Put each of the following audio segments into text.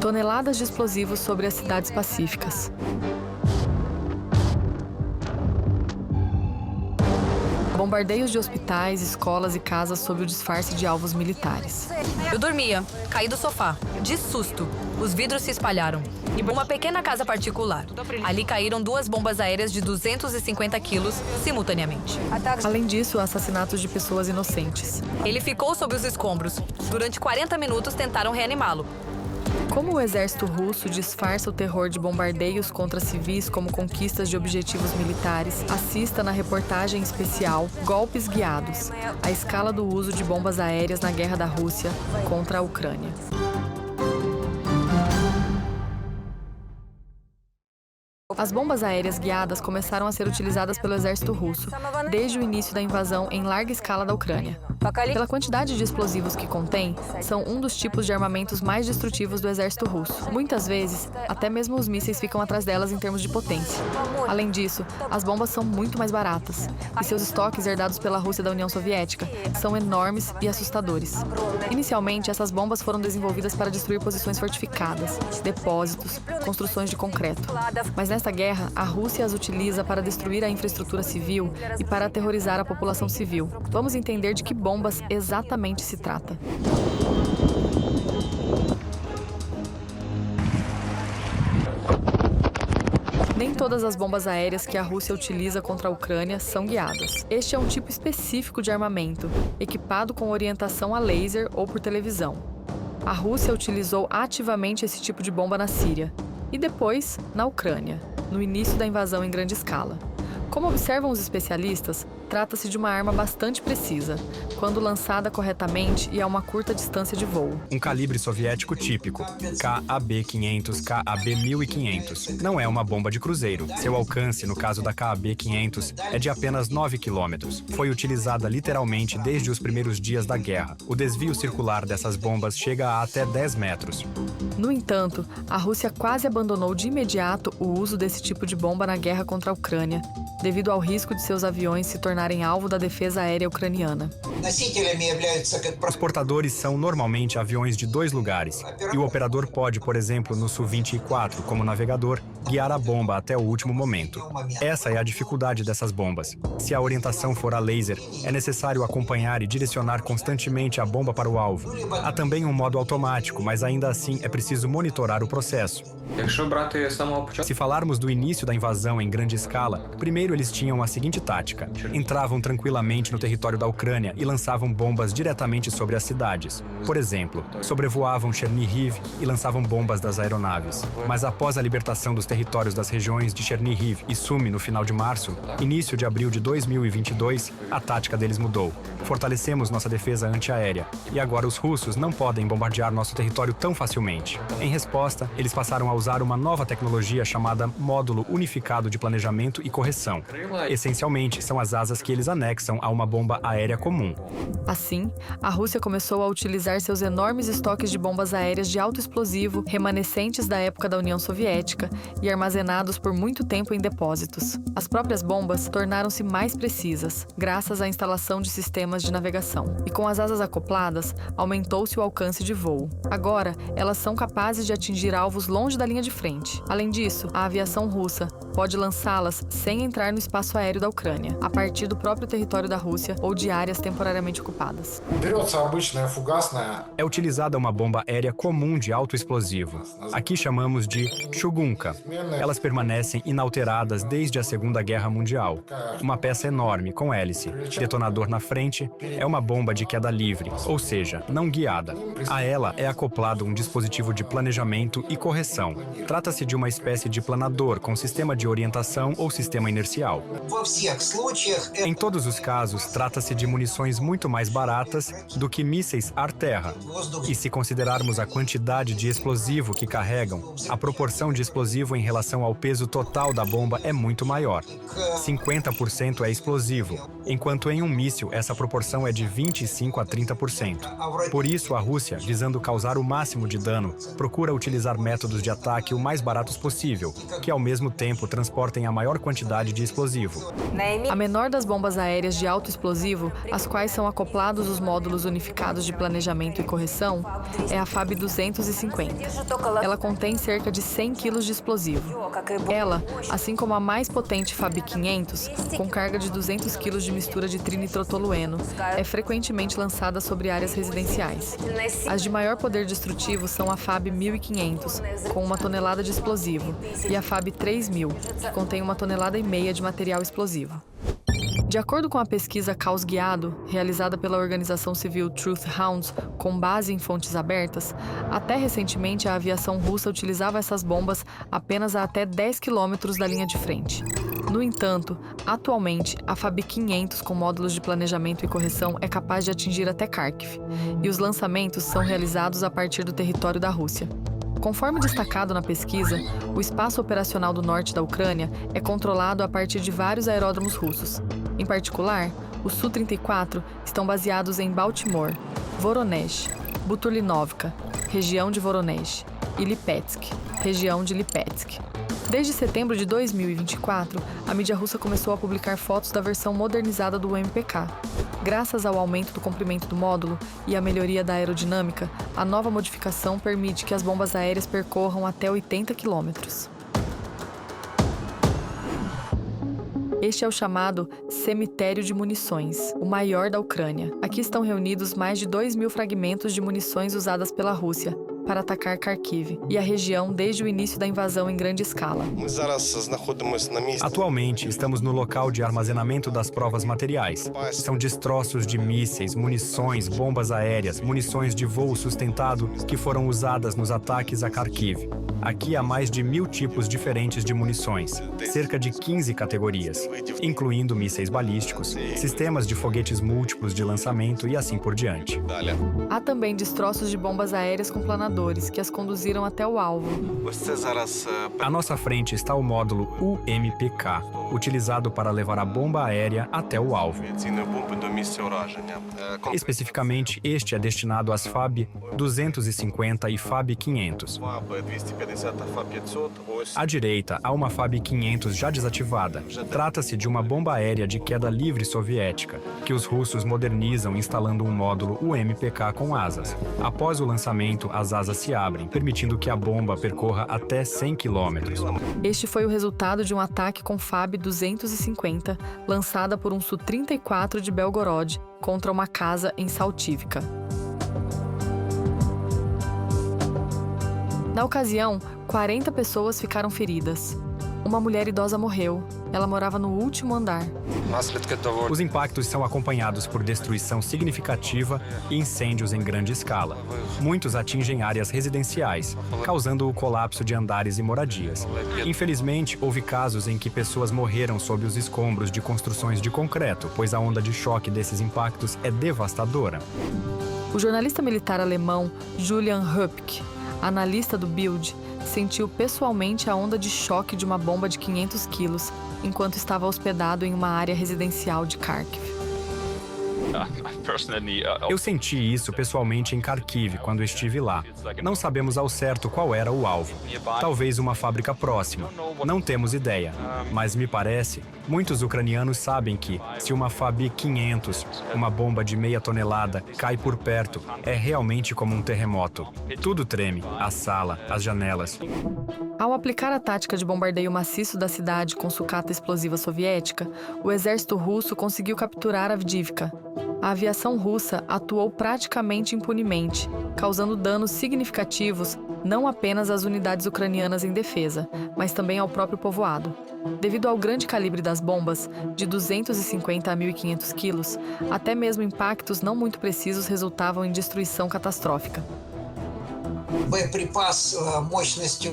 toneladas de explosivos sobre as cidades pacíficas. Bombardeios de hospitais, escolas e casas sob o disfarce de alvos militares. Eu dormia, caí do sofá, de susto. Os vidros se espalharam. Uma pequena casa particular. Ali caíram 2 bombas aéreas de 250 quilos simultaneamente. Além disso, assassinatos de pessoas inocentes. Ele ficou sob os escombros. Durante 40 minutos tentaram reanimá-lo. Como o exército russo disfarça o terror de bombardeios contra civis como conquistas de objetivos militares, assista na reportagem especial Golpes Guiados, a escala do uso de bombas aéreas na guerra da Rússia contra a Ucrânia. As bombas aéreas guiadas começaram a ser utilizadas pelo exército russo desde o início da invasão em larga escala da Ucrânia. Pela quantidade de explosivos que contém, são um dos tipos de armamentos mais destrutivos do exército russo. Muitas vezes, até mesmo os mísseis ficam atrás delas em termos de potência. Além disso, as bombas são muito mais baratas, e seus estoques herdados pela Rússia da União Soviética são enormes e assustadores. Inicialmente, essas bombas foram desenvolvidas para destruir posições fortificadas, depósitos, construções de concreto. Mas nesta guerra, a Rússia as utiliza para destruir a infraestrutura civil e para aterrorizar a população civil. Vamos entender de que bombas exatamente se trata. Nem todas as bombas aéreas que a Rússia utiliza contra a Ucrânia são guiadas. Este é um tipo específico de armamento, equipado com orientação a laser ou por televisão. A Rússia utilizou ativamente esse tipo de bomba na Síria e depois na Ucrânia, no início da invasão em grande escala. Como observam os especialistas, trata-se de uma arma bastante precisa, quando lançada corretamente e a uma curta distância de voo. Um calibre soviético típico, KAB-500, KAB-1500. Não é uma bomba de cruzeiro. Seu alcance, no caso da KAB-500, é de apenas 9 quilômetros. Foi utilizada literalmente desde os primeiros dias da guerra. O desvio circular dessas bombas chega a até 10 metros. No entanto, a Rússia quase abandonou de imediato o uso desse tipo de bomba na guerra contra a Ucrânia, devido ao risco de seus aviões se tornarem alvo da defesa aérea ucraniana. Os portadores são normalmente aviões de 2 lugares, e o operador pode, por exemplo, no Su-24, como navegador, guiar a bomba até o último momento. Essa é a dificuldade dessas bombas. Se a orientação for a laser, é necessário acompanhar e direcionar constantemente a bomba para o alvo. Há também um modo automático, mas ainda assim é preciso monitorar o processo. Se falarmos do início da invasão em grande escala, primeiro eles tinham a seguinte tática. Entravam tranquilamente no território da Ucrânia e lançavam bombas diretamente sobre as cidades. Por exemplo, sobrevoavam Chernihiv e lançavam bombas das aeronaves. Mas após a libertação dos territórios das regiões de Chernihiv e Sumi no final de março, início de abril de 2022, a tática deles mudou. Fortalecemos nossa defesa antiaérea e agora os russos não podem bombardear nosso território tão facilmente. Em resposta, eles passaram a usar uma nova tecnologia chamada Módulo Unificado de Planejamento e Correção. Essencialmente, são as asas que eles anexam a uma bomba aérea comum. Assim, a Rússia começou a utilizar seus enormes estoques de bombas aéreas de alto explosivo, remanescentes da época da União Soviética e armazenados por muito tempo em depósitos. As próprias bombas tornaram-se mais precisas, graças à instalação de sistemas de navegação. E com as asas acopladas, aumentou-se o alcance de voo. Agora, elas são capazes de atingir alvos longe da linha de frente. Além disso, a aviação russa pode lançá-las sem entrar no espaço aéreo da Ucrânia, a partir do próprio território da Rússia ou de áreas temporariamente ocupadas. É utilizada uma bomba aérea comum de alto explosivo. Aqui chamamos de Chugunka. Elas permanecem inalteradas desde a Segunda Guerra Mundial. Uma peça enorme, com hélice, detonador na frente, é uma bomba de queda livre, ou seja, não guiada. A ela é acoplado um dispositivo de planejamento e correção. Trata-se de uma espécie de planador com sistema de orientação ou sistema inercial. Em todos os casos, trata-se de munições muito mais baratas do que mísseis ar-terra. E se considerarmos a quantidade de explosivo que carregam, a proporção de explosivo em relação ao peso total da bomba é muito maior. 50% é explosivo, enquanto em um míssil essa proporção proporção é de 25 a 30%. Por isso, a Rússia, visando causar o máximo de dano, procura utilizar métodos de ataque o mais baratos possível, que ao mesmo tempo transportem a maior quantidade de explosivo. A menor das bombas aéreas de alto explosivo, às quais são acoplados os módulos unificados de planejamento e correção, é a FAB 250. Ela contém cerca de 100 kg de explosivo. Ela, assim como a mais potente FAB 500, com carga de 200 kg de mistura de trinitrotolueno, é frequentemente lançada sobre áreas residenciais. As de maior poder destrutivo são a FAB 1500, com 1 tonelada de explosivo, e a FAB 3000, que contém 1,5 toneladas de material explosivo. De acordo com a pesquisa Caos Guiado, realizada pela organização civil Truth Hounds, com base em fontes abertas, até recentemente a aviação russa utilizava essas bombas apenas a até 10 quilômetros da linha de frente. No entanto, atualmente, a FAB 500 com módulos de planejamento e correção é capaz de atingir até Kharkiv, e os lançamentos são realizados a partir do território da Rússia. Conforme destacado na pesquisa, o espaço operacional do norte da Ucrânia é controlado a partir de vários aeródromos russos. Em particular, os Su-34 estão baseados em Baltimore, Voronezh, Buturlinovka, região de Voronezh, e Lipetsk, região de Lipetsk. Desde setembro de 2024, a mídia russa começou a publicar fotos da versão modernizada do UMPK. Graças ao aumento do comprimento do módulo e à melhoria da aerodinâmica, a nova modificação permite que as bombas aéreas percorram até 80 quilômetros. Este é o chamado Cemitério de Munições, o maior da Ucrânia. Aqui estão reunidos mais de 2.000 fragmentos de munições usadas pela Rússia para atacar Kharkiv e a região desde o início da invasão em grande escala. Atualmente, estamos no local de armazenamento das provas materiais. São destroços de mísseis, munições, bombas aéreas, munições de voo sustentado que foram usadas nos ataques a Kharkiv. Aqui há mais de 1.000 tipos diferentes de munições, cerca de 15 categorias, incluindo mísseis balísticos, sistemas de foguetes múltiplos de lançamento e assim por diante. Há também destroços de bombas aéreas com planadores que as conduziram até o alvo. À nossa frente está o módulo UMPK, utilizado para levar a bomba aérea até o alvo. Especificamente, este é destinado às FAB 250 e FAB 500. À direita, há uma FAB 500 já desativada. Trata-se de uma bomba aérea de queda livre soviética, que os russos modernizam instalando um módulo UMPK com asas. Após o lançamento, as asas se abrem, permitindo que a bomba percorra até 100 quilômetros. Este foi o resultado de um ataque com FAB 250, lançada por um Su-34 de Belgorod contra uma casa em Saltívka. Na ocasião, 40 pessoas ficaram feridas. Uma mulher idosa morreu. Ela morava no último andar. Os impactos são acompanhados por destruição significativa e incêndios em grande escala. Muitos atingem áreas residenciais, causando o colapso de andares e moradias. Infelizmente, houve casos em que pessoas morreram sob os escombros de construções de concreto, pois a onda de choque desses impactos é devastadora. O jornalista militar alemão Julian Höpke, analista do Bild, sentiu pessoalmente a onda de choque de uma bomba de 500 quilos enquanto estava hospedado em uma área residencial de Kharkiv. Eu senti isso pessoalmente em Kharkiv quando estive lá. Não sabemos ao certo qual era o alvo. Talvez uma fábrica próxima. Não temos ideia. Mas me parece, muitos ucranianos sabem que, se uma FAB 500, uma bomba de 0,5 tonelada, cai por perto, é realmente como um terremoto. Tudo treme, a sala, as janelas. Ao aplicar a tática de bombardeio maciço da cidade com sucata explosiva soviética, o exército russo conseguiu capturar Avdiivka. A aviação russa atuou praticamente impunemente, causando danos significativos não apenas às unidades ucranianas em defesa, mas também ao próprio povoado. Devido ao grande calibre das bombas, de 250 a 1.500 quilos, até mesmo impactos não muito precisos resultavam em destruição catastrófica.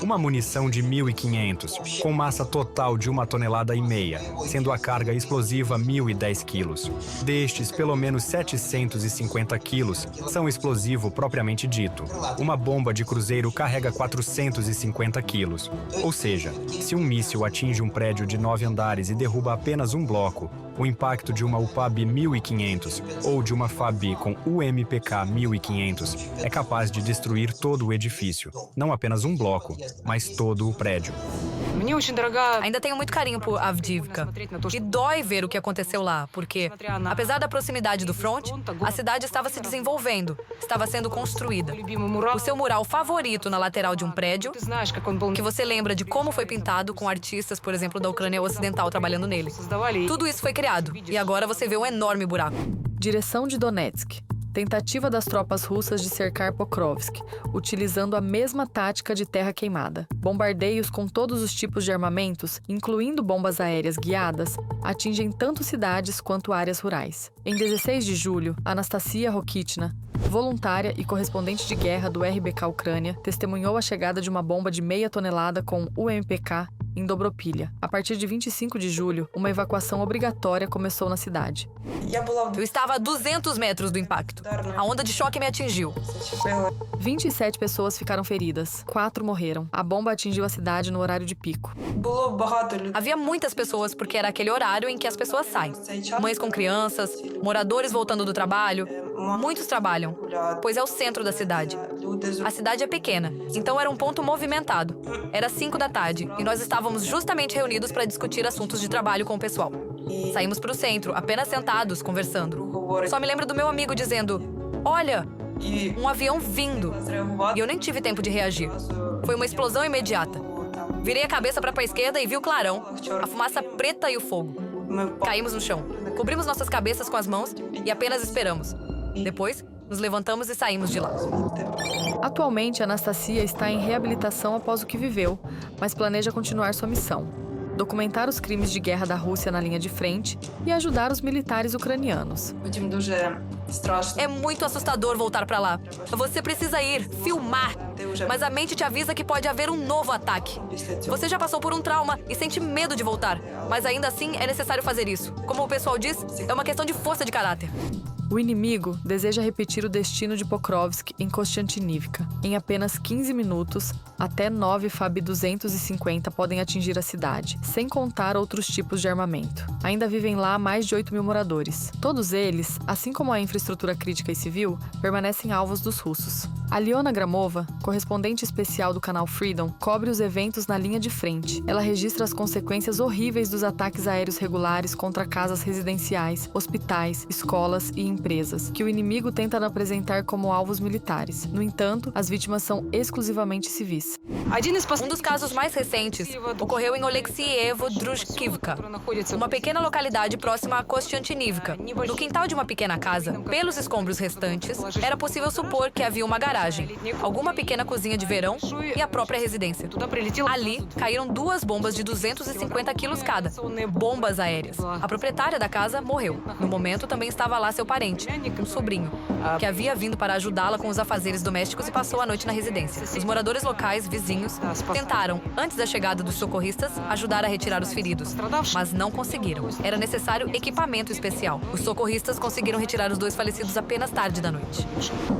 Uma munição de 1.500, com massa total de 1,5 toneladas, sendo a carga explosiva 1.010 quilos. Destes, pelo menos 750 quilos são explosivo propriamente dito. Uma bomba de cruzeiro carrega 450 quilos. Ou seja, se um míssil atinge um prédio de 9 andares e derruba apenas um bloco, o impacto de uma UPAB 1500 ou de uma FAB com UMPK 1500 é capaz de destruir todo o edifício. Não apenas um bloco, mas todo o prédio. Ainda tenho muito carinho por Avdiivka. E dói ver o que aconteceu lá, porque, apesar da proximidade do fronte, a cidade estava se desenvolvendo, estava sendo construída. O seu mural favorito na lateral de um prédio, que você lembra de como foi pintado com artistas, por exemplo, da Ucrânia Ocidental trabalhando nele. Tudo isso foi criado, e agora você vê um enorme buraco. Direção de Donetsk. Tentativa das tropas russas de cercar Pokrovsk, utilizando a mesma tática de terra queimada. Bombardeios com todos os tipos de armamentos, incluindo bombas aéreas guiadas, atingem tanto cidades quanto áreas rurais. Em 16 de julho, Anastasia Rokitna, voluntária e correspondente de guerra do RBK Ucrânia, testemunhou a chegada de uma bomba de 0,5 tonelada com UMPK em Dobropilha. A partir de 25 de julho, uma evacuação obrigatória começou na cidade. Eu estava a 200 metros do impacto. A onda de choque me atingiu. 27 pessoas ficaram feridas, 4 morreram. A bomba atingiu a cidade no horário de pico. Havia muitas pessoas porque era aquele horário em que as pessoas saem. Mães com crianças, moradores voltando do trabalho. Muitos trabalham, pois é o centro da cidade. A cidade é pequena, então era um ponto movimentado. Era 5 da tarde e nós estávamos justamente reunidos para discutir assuntos de trabalho com o pessoal. Saímos para o centro, apenas sentados, conversando. Só me lembro do meu amigo dizendo: "Olha, um avião vindo." E eu nem tive tempo de reagir. Foi uma explosão imediata. Virei a cabeça para a esquerda e vi o clarão, a fumaça preta e o fogo. Caímos no chão. Cobrimos nossas cabeças com as mãos e apenas esperamos. Depois, nos levantamos e saímos de lá. Atualmente, Anastasia está em reabilitação após o que viveu, mas planeja continuar sua missão: documentar os crimes de guerra da Rússia na linha de frente e ajudar os militares ucranianos. É muito assustador voltar para lá. Você precisa ir, filmar. Mas a mente te avisa que pode haver um novo ataque. Você já passou por um trauma e sente medo de voltar. Mas ainda assim é necessário fazer isso. Como o pessoal diz, é uma questão de força de caráter. O inimigo deseja repetir o destino de Pokrovsk em Kostiantynivka. Em apenas 15 minutos, até 9 FAB 250 podem atingir a cidade, sem contar outros tipos de armamento. Ainda vivem lá mais de 8 mil moradores. Todos eles, assim como a infraestrutura crítica e civil, permanecem alvos dos russos. Aliona Gramova, correspondente especial do canal Freedom, cobre os eventos na linha de frente. Ela registra as consequências horríveis dos ataques aéreos regulares contra casas residenciais, hospitais, escolas e empresas, que o inimigo tenta apresentar como alvos militares. No entanto, as vítimas são exclusivamente civis. Um dos casos mais recentes ocorreu em Oleksievo-Drushkivka, uma pequena localidade próxima a Kostiantynivka. No quintal de uma pequena casa, pelos escombros restantes, era possível supor que havia uma garagem, alguma pequena cozinha de verão e a própria residência. Ali, caíram 2 bombas de 250 quilos cada, bombas aéreas. A proprietária da casa morreu. No momento, também estava lá seu parente, um sobrinho, que havia vindo para ajudá-la com os afazeres domésticos e passou a noite na residência. Os moradores locais, vizinhos, tentaram, antes da chegada dos socorristas, ajudar a retirar os feridos, mas não conseguiram. Era necessário equipamento especial. Os socorristas conseguiram retirar os 2 falecidos apenas tarde da noite.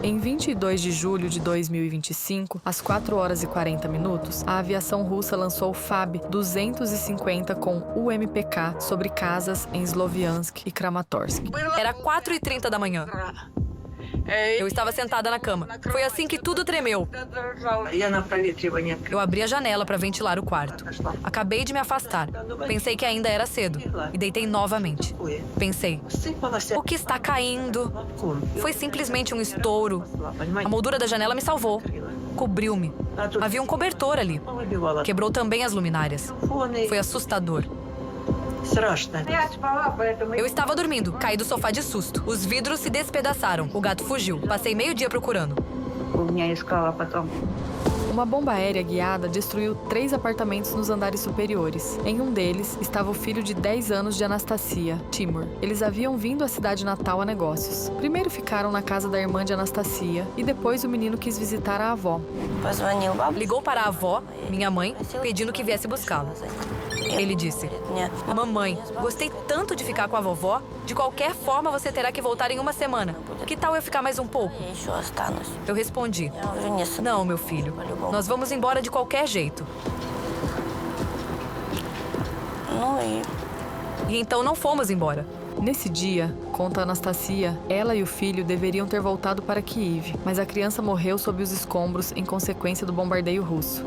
Em 22 de julho de 2025, às 4 horas e 40 minutos, a aviação russa lançou o FAB 250 com UMPK sobre casas em Sloviansk e Kramatorsk. Era 4h30 da manhã. Eu estava sentada na cama. Foi assim que tudo tremeu. Eu abri a janela para ventilar o quarto. Acabei de me afastar. Pensei que ainda era cedo e deitei novamente. Pensei, o que está caindo? Foi simplesmente um estouro. A moldura da janela me salvou. Cobriu-me. Havia um cobertor ali. Quebrou também as luminárias. Foi assustador. Eu estava dormindo, caí do sofá de susto. Os vidros se despedaçaram. O gato fugiu. Passei meio dia procurando. Uma bomba aérea guiada destruiu 3 apartamentos nos andares superiores. Em um deles estava o filho de 10 anos de Anastasia, Timur. Eles haviam vindo à cidade natal a negócios. Primeiro ficaram na casa da irmã de Anastasia e depois o menino quis visitar a avó. Ligou para a avó, minha mãe, pedindo que viesse buscá-lo. Ele disse: "Mamãe, gostei tanto de ficar com a vovó. De qualquer forma, você terá que voltar em uma semana. Que tal eu ficar mais um pouco?" Eu respondi: "Não, meu filho. Nós vamos embora de qualquer jeito." E então não fomos embora. Nesse dia, conta Anastasia, ela e o filho deveriam ter voltado para Kiev, mas a criança morreu sob os escombros em consequência do bombardeio russo.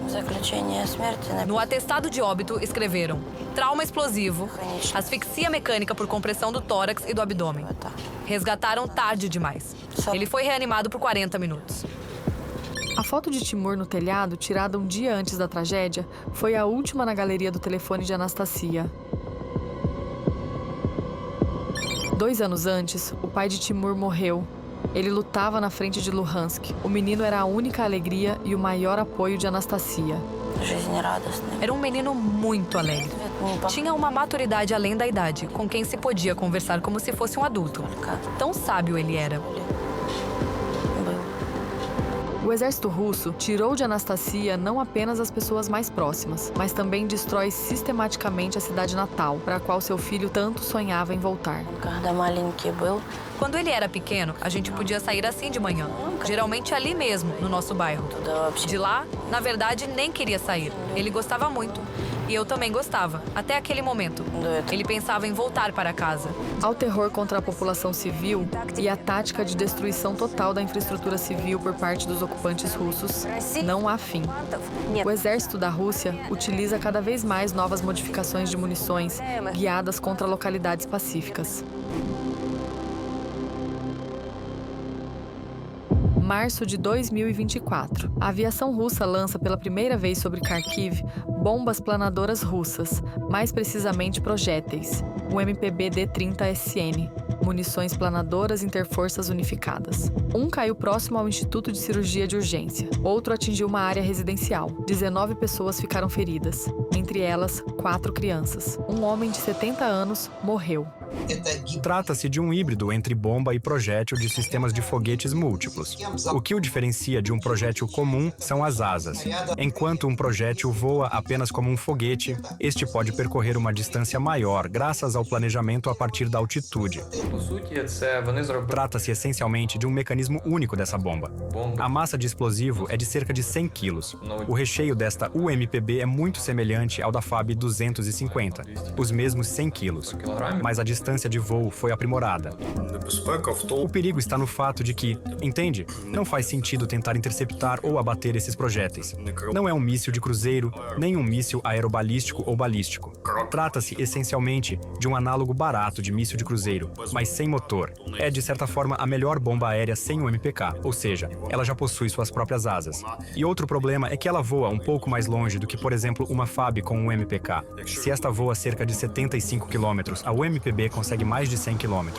No atestado de óbito escreveram: trauma explosivo, asfixia mecânica por compressão do tórax e do abdômen. Resgataram tarde demais. Ele foi reanimado por 40 minutos. A foto de Timur no telhado, tirada um dia antes da tragédia, foi a última na galeria do telefone de Anastasia. 2 anos antes, o pai de Timur morreu. Ele lutava na frente de Luhansk. O menino era a única alegria e o maior apoio de Anastasia. Era um menino muito alegre. Tinha uma maturidade além da idade, com quem se podia conversar como se fosse um adulto. Tão sábio ele era. O exército russo tirou de Anastasia não apenas as pessoas mais próximas, mas também destrói sistematicamente a cidade natal, para a qual seu filho tanto sonhava em voltar. Quando ele era pequeno, a gente podia sair assim de manhã, geralmente ali mesmo, no nosso bairro. De lá, na verdade, nem queria sair. Ele gostava muito. E eu também gostava, até aquele momento. Ele pensava em voltar para casa. Ao terror contra a população civil e à tática de destruição total da infraestrutura civil por parte dos ocupantes russos, não há fim. O exército da Rússia utiliza cada vez mais novas modificações de munições guiadas contra localidades pacíficas. Março de 2024. A aviação russa lança pela primeira vez sobre Kharkiv bombas planadoras russas, mais precisamente projéteis, o MPB D-30SN, munições planadoras interforças unificadas. Um caiu próximo ao Instituto de Cirurgia de Urgência, outro atingiu uma área residencial. 19 pessoas ficaram feridas, entre elas 4 crianças. Um homem de 70 anos morreu. Trata-se de um híbrido entre bomba e projétil de sistemas de foguetes múltiplos. O que o diferencia de um projétil comum são as asas. Enquanto um projétil voa apenas como um foguete, este pode percorrer uma distância maior graças ao planejamento a partir da altitude. Trata-se essencialmente de um mecanismo único dessa bomba. A massa de explosivo é de cerca de 100 quilos. O recheio desta UMPB é muito semelhante ao da FAB 250, os mesmos 100 quilos, mas a distância de voo foi aprimorada. O perigo está no fato de que, entende? Não faz sentido tentar interceptar ou abater esses projéteis. Não é um míssil de cruzeiro, nem um míssil aerobalístico ou balístico. Trata-se essencialmente de um análogo barato de míssil de cruzeiro, mas sem motor. É, de certa forma, a melhor bomba aérea sem o MPK, ou seja, ela já possui suas próprias asas. E outro problema é que ela voa um pouco mais longe do que, por exemplo, uma FAB com um MPK. Se esta voa cerca de 75 km, a UMPB consegue mais de 100 km.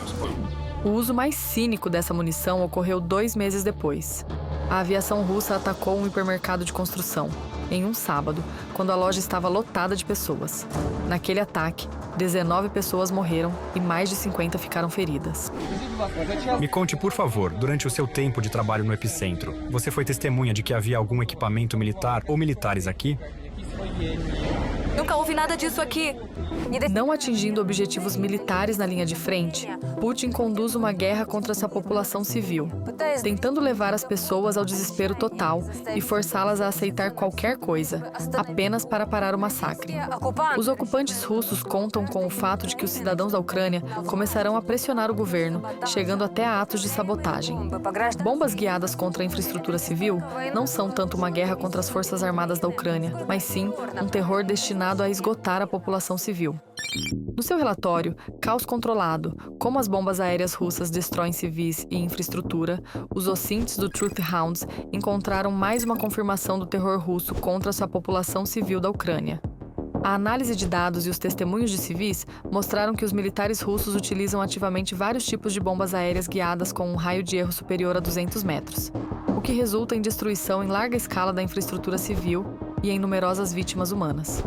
O uso mais cínico dessa munição ocorreu 2 meses depois. A aviação russa atacou um hipermercado de construção, em um sábado, quando a loja estava lotada de pessoas. Naquele ataque, 19 pessoas morreram e mais de 50 ficaram feridas. Me conte, por favor, durante o seu tempo de trabalho no epicentro, você foi testemunha de que havia algum equipamento militar ou militares aqui? Nunca houve nada disso aqui. Não atingindo objetivos militares na linha de frente, Putin conduz uma guerra contra sua população civil, tentando levar as pessoas ao desespero total e forçá-las a aceitar qualquer coisa, apenas para parar o massacre. Os ocupantes russos contam com o fato de que os cidadãos da Ucrânia começarão a pressionar o governo, chegando até a atos de sabotagem. Bombas guiadas contra a infraestrutura civil não são tanto uma guerra contra as forças armadas da Ucrânia, mas sim um terror destinado a esgotar a população civil. No seu relatório, Caos Controlado, como as bombas aéreas russas destroem civis e infraestrutura, os ouvintes do Truth Hounds encontraram mais uma confirmação do terror russo contra sua população civil da Ucrânia. A análise de dados e os testemunhos de civis mostraram que os militares russos utilizam ativamente vários tipos de bombas aéreas guiadas com um raio de erro superior a 200 metros, o que resulta em destruição em larga escala da infraestrutura civil e em numerosas vítimas humanas.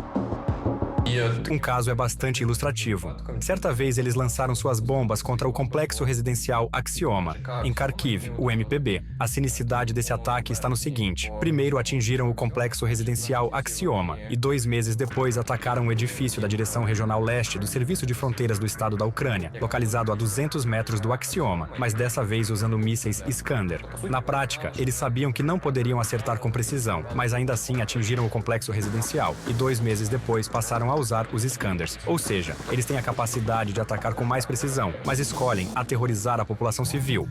Um caso é bastante ilustrativo. Certa vez eles lançaram suas bombas contra o complexo residencial Axioma, em Kharkiv, o MPB. A cinicidade desse ataque está no seguinte: primeiro atingiram o complexo residencial Axioma e 2 meses depois atacaram o edifício da Direção Regional Leste do Serviço de Fronteiras do Estado da Ucrânia, localizado a 200 metros do Axioma, mas dessa vez usando mísseis Iskander. Na prática, eles sabiam que não poderiam acertar com precisão, mas ainda assim atingiram o complexo residencial e 2 meses depois passaram a usar os Iskanders. Ou seja, eles têm a capacidade de atacar com mais precisão, mas escolhem aterrorizar a população civil.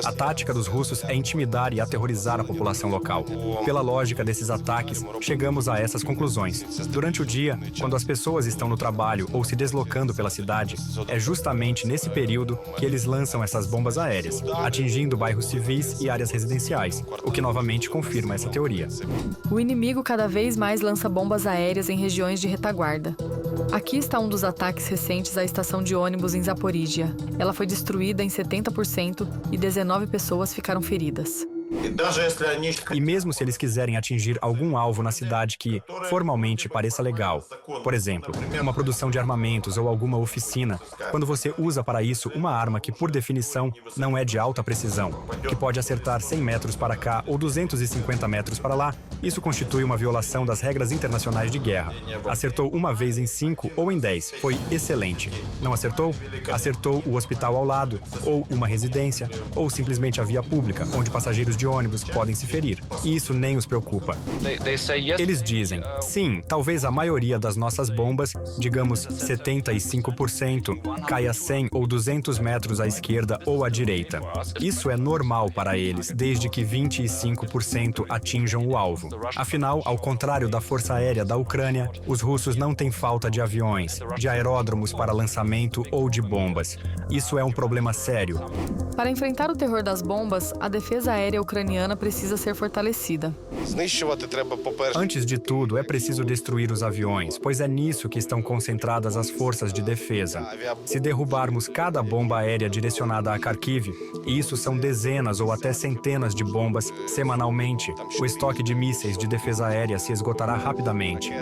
A tática dos russos é intimidar e aterrorizar a população local. Pela lógica desses ataques, chegamos a essas conclusões. Durante o dia, quando as pessoas estão no trabalho ou se deslocando pela cidade, é justamente nesse período que eles lançam essas bombas aéreas, atingindo bairros civis e áreas residenciais, o que novamente confirma essa teoria. O inimigo cada vez mais lança bombas aéreas em regiões de retaguarda. Aqui está um dos ataques recentes à estação de ônibus em Zaporíjia. Ela foi destruída em 70% e 19 pessoas ficaram feridas. E mesmo se eles quiserem atingir algum alvo na cidade que, formalmente, pareça legal, por exemplo, uma produção de armamentos ou alguma oficina, quando você usa para isso uma arma que, por definição, não é de alta precisão, que pode acertar 100 metros para cá ou 250 metros para lá, isso constitui uma violação das regras internacionais de guerra. Acertou uma vez em 5 ou em 10, foi excelente. Não acertou? Acertou o hospital ao lado, ou uma residência, ou simplesmente a via pública, onde passageiros de ônibus podem se ferir. E isso nem os preocupa. Eles dizem, sim, talvez a maioria das nossas bombas, digamos 75%, caia 100 ou 200 metros à esquerda ou à direita. Isso é normal para eles, desde que 25% atinjam o alvo. Afinal, ao contrário da Força Aérea da Ucrânia, os russos não têm falta de aviões, de aeródromos para lançamento ou de bombas. Isso é um problema sério. Para enfrentar o terror das bombas, a defesa aérea ucraniana precisa ser fortalecida. Antes de tudo, é preciso destruir os aviões, pois é nisso que estão concentradas as forças de defesa. Se derrubarmos cada bomba aérea direcionada a Kharkiv, e isso são dezenas ou até centenas de bombas semanalmente, o estoque de mísseis de defesa aérea se esgotará rapidamente.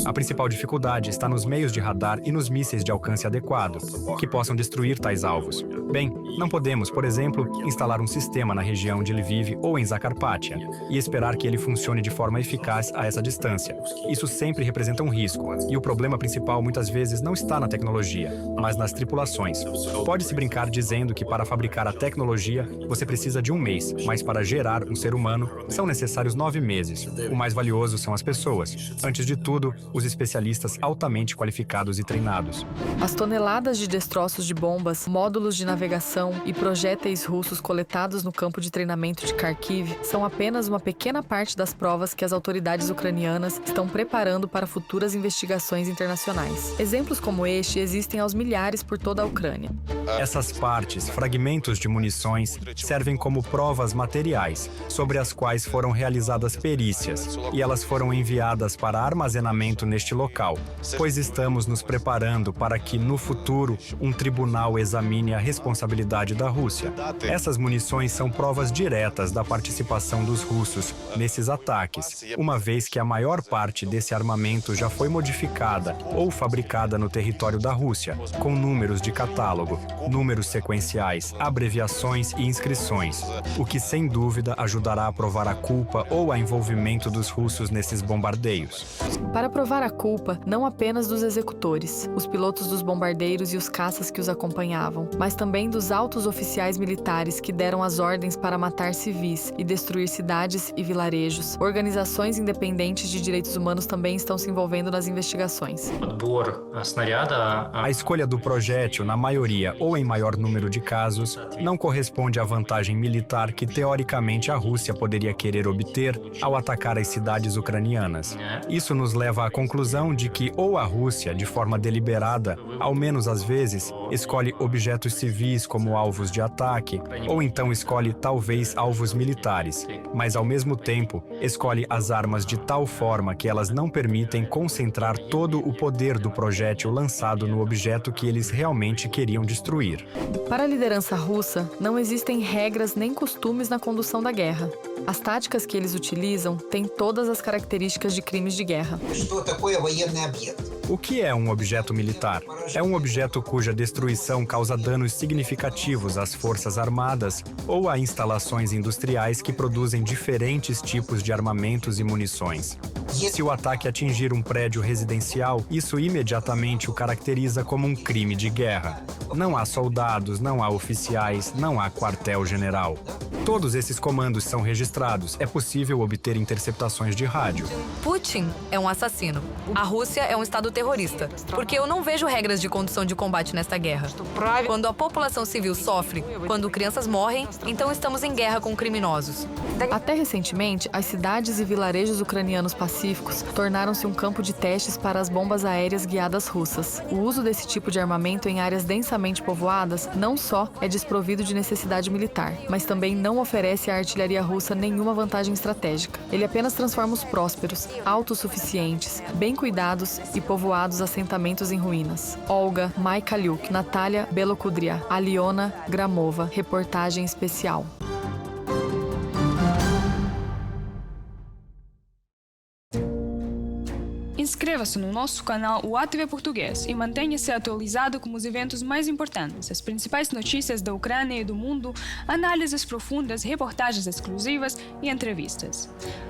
A principal dificuldade está nos meios de radar e nos mísseis de alcance adequado, que possam destruir tais alvos. Bem, não podemos, por exemplo, instalar um sistema na região de Lviv ou em Zakarpattia e esperar que ele funcione de forma eficaz a essa distância. Isso sempre representa um risco, e o problema principal muitas vezes não está na tecnologia, mas nas tripulações. Pode-se brincar dizendo que para fabricar a tecnologia, você precisa de 1 mês, mas para gerar um ser humano, são necessários 9 meses. O mais valioso são as pessoas. Antes de tudo, os especialistas altamente qualificados e treinados. As toneladas de destroços de bombas, módulos de navegação e projéteis russos coletados no campo de treinamento de Kharkiv são apenas uma pequena parte das provas que as autoridades ucranianas estão preparando para futuras investigações internacionais. Exemplos como este existem aos milhares por toda a Ucrânia. Essas partes, fragmentos de munições, servem como provas materiais, sobre as quais foram realizadas perícias, e elas foram enviadas para armazenamento neste local, pois estamos nos preparando para que, no futuro, um tribunal examine a responsabilidade da Rússia. Essas munições são provas diretas da participação dos russos nesses ataques, uma vez que a maior parte desse armamento já foi modificada ou fabricada no território da Rússia, com números de catálogo, números sequenciais, abreviações e inscrições, o que sem dúvida ajudará a provar a culpa ou a envolvimento dos russos nesses bombardeios. Para provar a culpa, não apenas dos executores, os pilotos dos bombardeiros e os caças que os acompanhavam, mas também dos altos oficiais militares que deram as ordens para matar civis e destruir cidades e vilarejos. Organizações independentes de direitos humanos também estão se envolvendo nas investigações. A escolha do projétil, na maioria, ou em maior número de casos, não corresponde à vantagem militar que teoricamente a Rússia poderia querer obter ao atacar as cidades ucranianas. Isso nos leva à conclusão de que ou a Rússia, de forma deliberada, ao menos às vezes, escolhe objetos civis como alvos de ataque, ou então escolhe talvez alvos militares, mas ao mesmo tempo escolhe as armas de tal forma que elas não permitem concentrar todo o poder do projétil lançado no objeto que eles realmente queriam destruir. Para a liderança russa, não existem regras nem costumes na condução da guerra. As táticas que eles utilizam têm todas as características de crimes de guerra. O que é um objeto militar? É um objeto cuja destruição causa danos significativos às forças armadas ou a instalações industriais que produzem diferentes tipos de armamentos e munições. Se o ataque atingir um prédio residencial, isso imediatamente o caracteriza como um crime de guerra. Não há soldados, não há oficiais, não há quartel-general. Todos esses comandos são registrados. É possível obter interceptações de rádio. Putin é um assassino. A Rússia é um estado terrorista, porque eu não vejo regras de condução de combate nesta guerra. Quando a população civil sofre, quando crianças morrem, então estamos em guerra com criminosos. Até recentemente, as cidades e vilarejos ucranianos pacíficos tornaram-se um campo de testes para as bombas aéreas guiadas russas. O uso desse tipo de armamento em áreas densamente povoadas não só é desprovido de necessidade militar, mas também não oferece à artilharia russa nenhuma vantagem estratégica. Ele apenas transforma os prósperos, autossuficientes, bem cuidados e povoados assentamentos em ruínas. Olga Maikaliuk, Natália Belokudria, Aliona Gramova, reportagem especial. Inscreva-se no nosso canal UATV Português e mantenha-se atualizado com os eventos mais importantes, as principais notícias da Ucrânia e do mundo, análises profundas, reportagens exclusivas e entrevistas.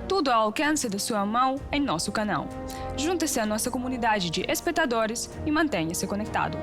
Tudo ao alcance da sua mão em nosso canal. Junte-se à nossa comunidade de espectadores e mantenha-se conectado.